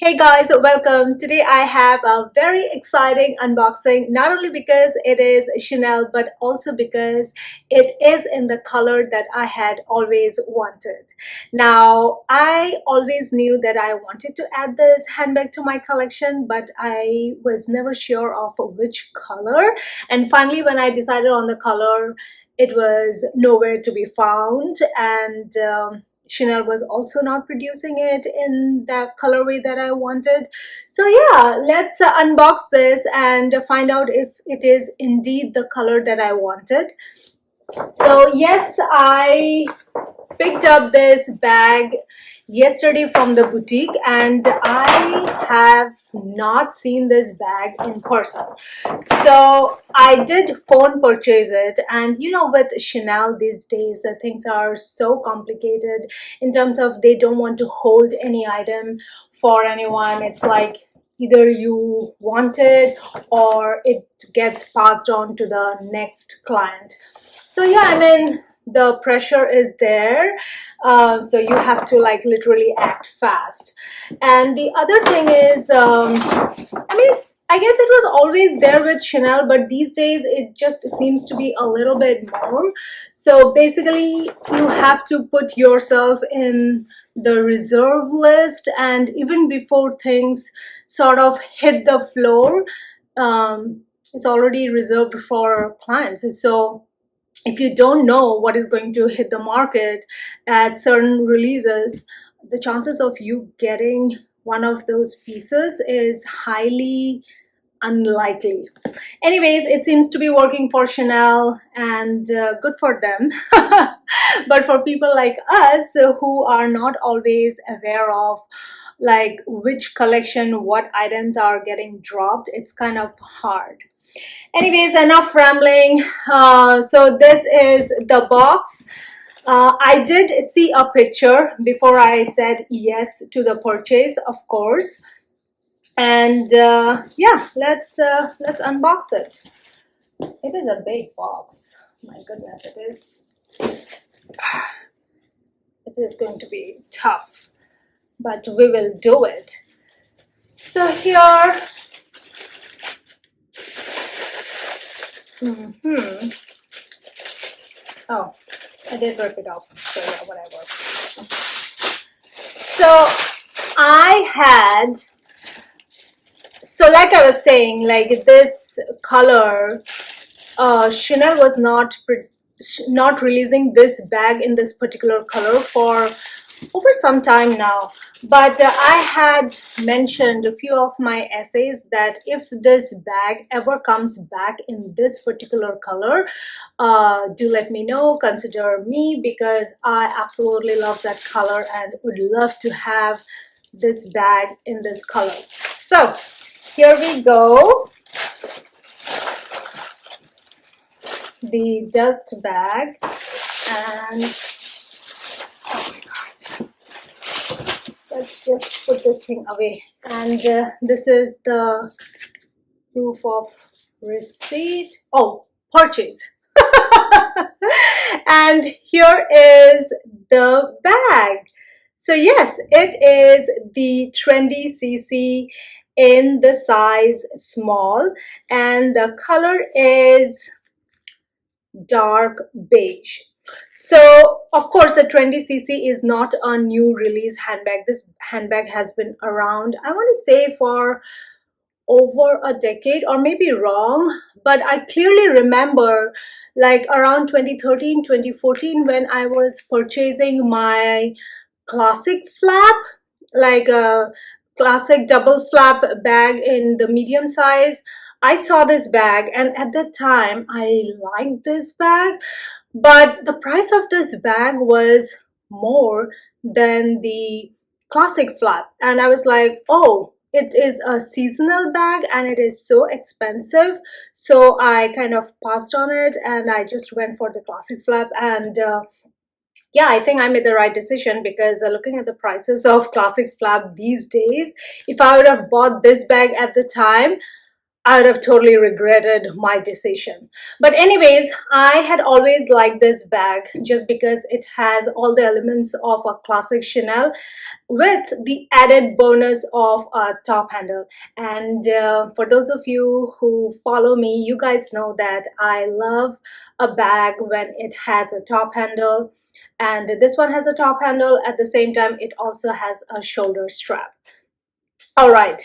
Hey guys, welcome. Today I have a very exciting unboxing, not only because it is Chanel, but also because it is in the color that I had always wanted. Now, I always knew that I wanted to add this handbag to my collection, but I was never sure of which color. And finally, when I decided on the color, it was nowhere to be found. And Chanel was also not producing it in the colorway that I wanted. So yeah, let's unbox this and find out if it is indeed the color that I wanted. So yes, I picked up this bag yesterday from the boutique and I have not seen this bag in person. So I did phone purchase it, and you know, with Chanel these days things are so complicated in terms of they don't want to hold any item for anyone. It's like either you want it or it gets passed on to the next client. So yeah, I mean, the pressure is there, so you have to like literally act fast. And the other thing is, I mean, I guess it was always there with Chanel, but these days it just seems to be a little bit more. So basically you have to put yourself in the reserve list, and even before things sort of hit the floor, it's already reserved for clients. So if you don't know what is going to hit the market at certain releases, the chances of you getting one of those pieces is highly unlikely. Anyways, it seems to be working for Chanel, and good for them. But for people like us who are not always aware of like which collection, what items are getting dropped, it's kind of hard. Anyways, enough rambling. So this is the box. I did see a picture before I said yes to the purchase, of course. And yeah, let's unbox it. It is a big box. My goodness, it is. It is going to be tough, but we will do it. So here. Oh, I did rip it off. So yeah, whatever. So I had, so like I was saying, like this color, Chanel was not releasing this bag in this particular color for over some time now. But I had mentioned a few of my essays that if this bag ever comes back in this particular color, do let me know, consider me, because I absolutely love that color and would love to have this bag in this color. So here we go, the dust bag. And oh my god, let's just put this thing away. And this is the proof of receipt, oh, purchase. And here is the bag. So yes, it is the Trendy CC in the size small, and the color is dark beige. So of course the Trendy CC is not a new release handbag. This handbag has been around, I want to say, for over a decade, or maybe wrong, but I clearly remember like around 2013 2014 when I was purchasing my classic flap, like a classic double flap bag in the medium size. I saw this bag, and at that time I liked this bag, but the price of this bag was more than the classic flap, and I was like, oh, it is a seasonal bag and it is so expensive. So I kind of passed on it and I just went for the classic flap. And yeah, I think I made the right decision, because looking at the prices of classic flap these days, if I would have bought this bag at the time, I would have totally regretted my decision. But anyways, I had always liked this bag just because it has all the elements of a classic Chanel with the added bonus of a top handle. And for those of you who follow me, you guys know that I love a bag when it has a top handle. And this one has a top handle. At the same time, it also has a shoulder strap. All right.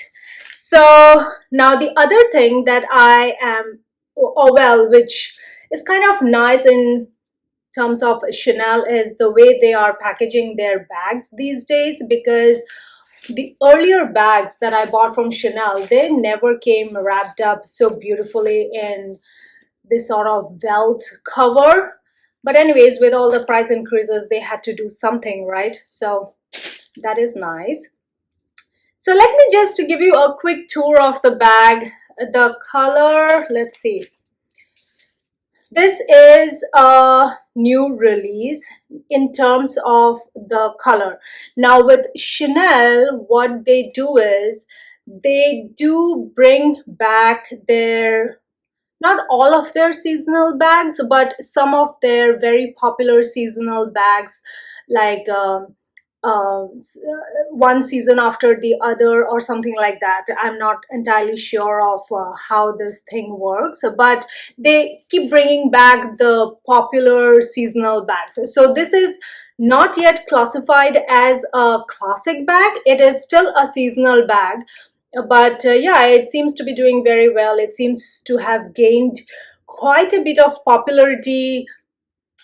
So now the other thing that I am, oh well, which is kind of nice in terms of Chanel is the way they are packaging their bags these days, because the earlier bags that I bought from Chanel, they never came wrapped up so beautifully in this sort of felt cover. But anyways, with all the price increases, they had to do something, right? So that is nice. So let me just give you a quick tour of the bag. The color, let's see. This is a new release in terms of the color. Now with Chanel, what they do is they do bring back their, not all of their seasonal bags, but some of their very popular seasonal bags, like one season after the other or something like that. I'm not entirely sure of how this thing works, but they keep bringing back the popular seasonal bags. So this is not yet classified as a classic bag. It is still a seasonal bag, but yeah, it seems to be doing very well. It seems to have gained quite a bit of popularity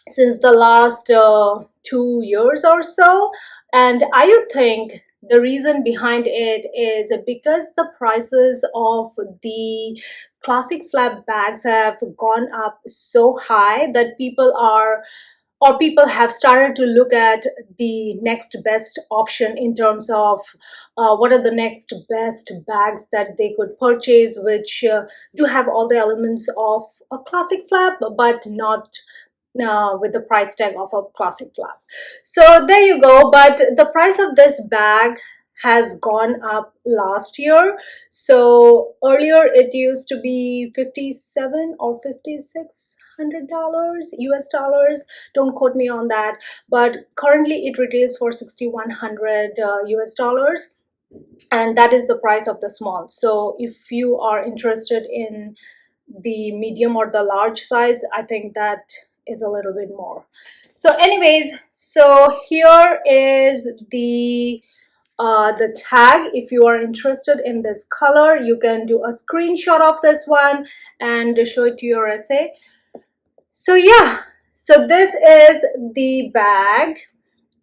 since the last 2 years or so. And I would think the reason behind it is because the prices of the classic flap bags have gone up so high that people have started to look at the next best option in terms of what are the next best bags that they could purchase, which do have all the elements of a classic flap but not with the price tag of a classic flap. So there you go. But the price of this bag has gone up last year. So earlier it used to be 57 or 5600 dollars US dollars. Don't quote me on that. But currently it retails for 6100 US dollars. And that is the price of the small. So if you are interested in the medium or the large size, I think that is a little bit more. So anyways, so here is the tag. If you are interested in this color, you can do a screenshot of this one and show it to your essay. So yeah, so this is the bag,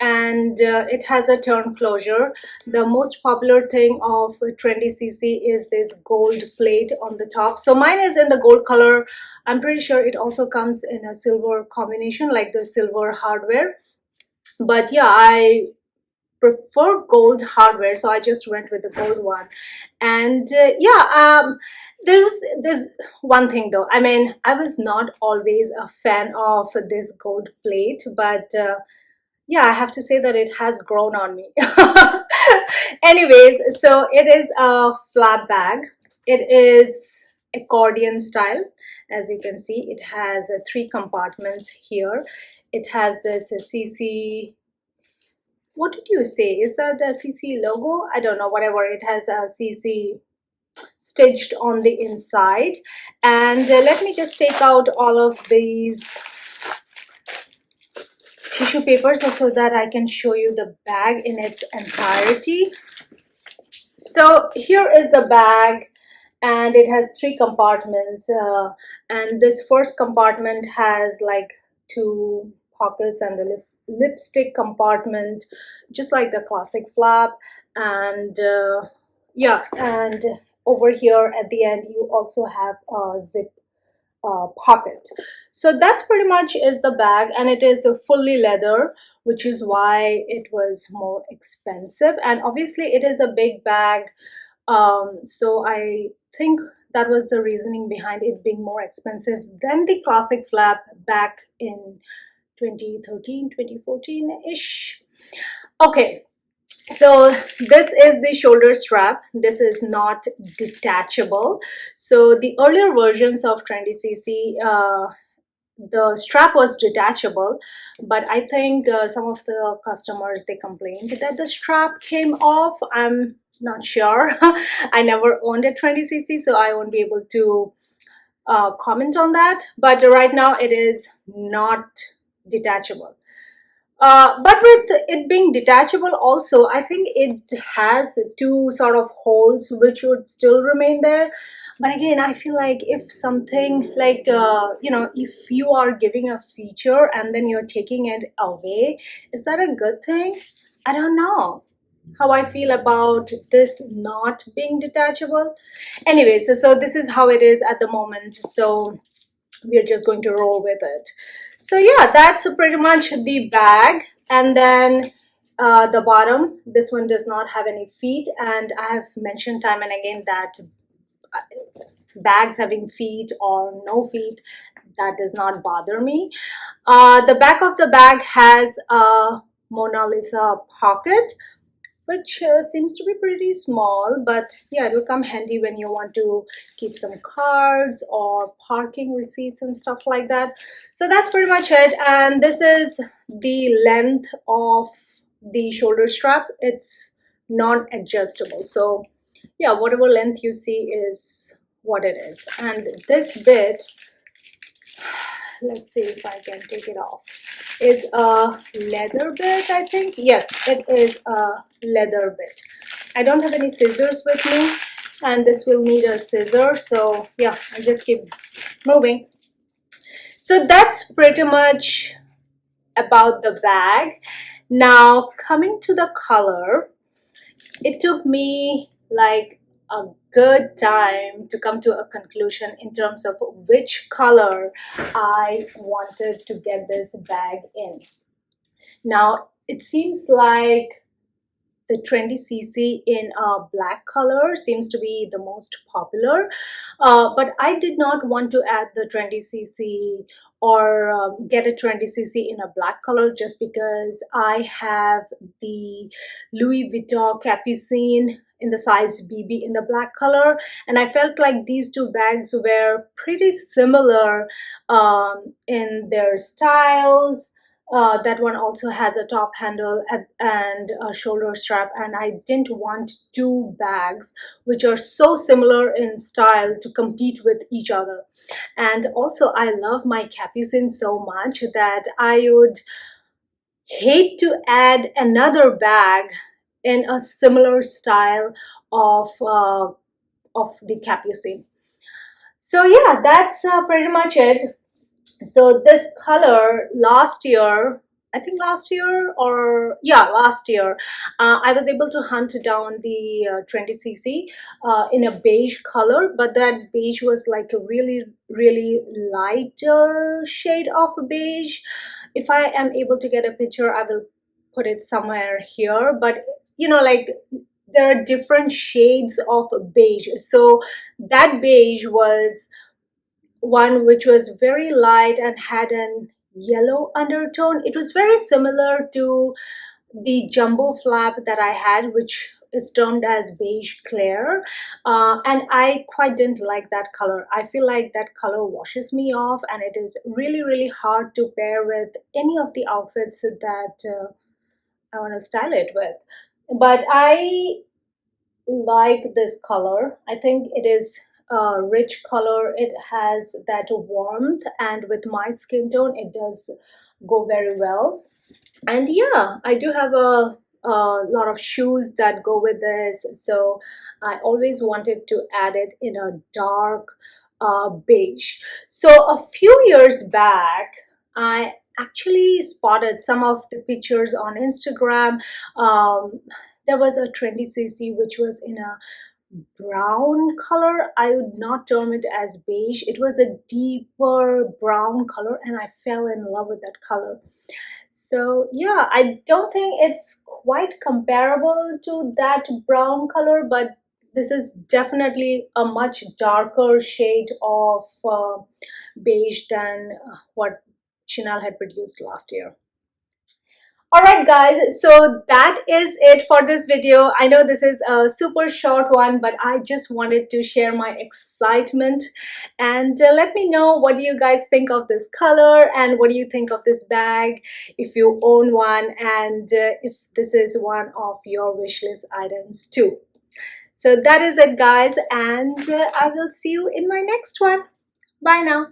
and it has a turn closure. The most popular thing of Trendy CC is this gold plate on the top. So mine is in the gold color. I'm pretty sure it also comes in a silver combination, like the silver hardware. But yeah, I prefer gold hardware, so I just went with the gold one. And there's one thing though. I mean, I was not always a fan of this gold plate, but yeah, I have to say that it has grown on me. Anyways, so it is a flap bag. It is accordion style. As you can see, it has three compartments here. It has this CC, what did you say? Is that the CC logo? I don't know, whatever. It has a CC stitched on the inside. And let me just take out all of these tissue papers so that I can show you the bag in its entirety. So here is the bag, and it has three compartments, and this first compartment has like two pockets and a lipstick compartment, just like the classic flap. And yeah, and over here at the end you also have a zip pocket. So that's pretty much is the bag, and it is a fully leather, which is why it was more expensive. And obviously it is a big bag, so I think that was the reasoning behind it being more expensive than the classic flap back in 2013, 2014 ish. Okay, So this is the shoulder strap. This is not detachable. So the earlier versions of Trendy CC, the strap was detachable, but I think some of the customers, they complained that the strap came off. I'm not sure. I never owned a Trendy CC, so I won't be able to comment on that. But right now it is not detachable. But with it being detachable also, I think it has two sort of holes which would still remain there. But again, I feel like if something like, if you are giving a feature and then you're taking it away, is that a good thing? I don't know how I feel about this not being detachable. Anyway, so this is how it is at the moment. So we're just going to roll with it. So yeah, that's pretty much the bag. And then the bottom, this one does not have any feet, and I have mentioned time and again that bags having feet or no feet, that does not bother me. The back of the bag has a Mona Lisa pocket, which seems to be pretty small, but yeah, it'll come handy when you want to keep some cards or parking receipts and stuff like that. So that's pretty much it. And this is the length of the shoulder strap. It's non-adjustable, so yeah, whatever length you see is what it is. And this bit, let's see if I can take it off, is a leather bit, I think. Yes, it is a leather bit. I don't have any scissors with me, and this will need a scissor, so yeah, I just keep moving. So that's pretty much about the bag. Now coming to the color, it took me like a good time to come to a conclusion in terms of which color I wanted to get this bag in. Now it seems like the Trendy CC in a black color seems to be the most popular, but I did not want to add the Trendy CC or get a Trendy CC in a black color just because I have the Louis Vuitton Capucine in the size BB in the black color, and I felt like these two bags were pretty similar in their styles. That one also has a top handle and a shoulder strap, and I didn't want two bags which are so similar in style to compete with each other. And also I love my capucine so much that I would hate to add another bag in a similar style of the capucine. So yeah, that's pretty much it. So this color last year, I think last year, or yeah, last year, I was able to hunt down the Trendy CC in a beige color, but that beige was like a really really lighter shade of beige. If I am able to get a picture, I will put it somewhere here, but like there are different shades of beige. So that beige was one which was very light and had an yellow undertone. It was very similar to the jumbo flap that I had, which is termed as beige clear. And I quite didn't like that color. I feel like that color washes me off, and it is really, really hard to pair with any of the outfits that I want to style it with. But I like this color. I think it is a rich color. It has that warmth, and with my skin tone, it does go very well. And yeah, I do have a lot of shoes that go with this, so I always wanted to add it in a dark beige. So a few years back, I actually spotted some of the pictures on Instagram. There was a Trendy CC which was in a brown color. I would not term it as beige. It was a deeper brown color, and I fell in love with that color. So yeah, I don't think it's quite comparable to that brown color, but this is definitely a much darker shade of beige than what Chanel had produced last year. Alright guys, so that is it for this video. I know this is a super short one, but I just wanted to share my excitement, and let me know what do you guys think of this color, and what do you think of this bag if you own one, and if this is one of your wishlist items too. So that is it guys, and I will see you in my next one. Bye now.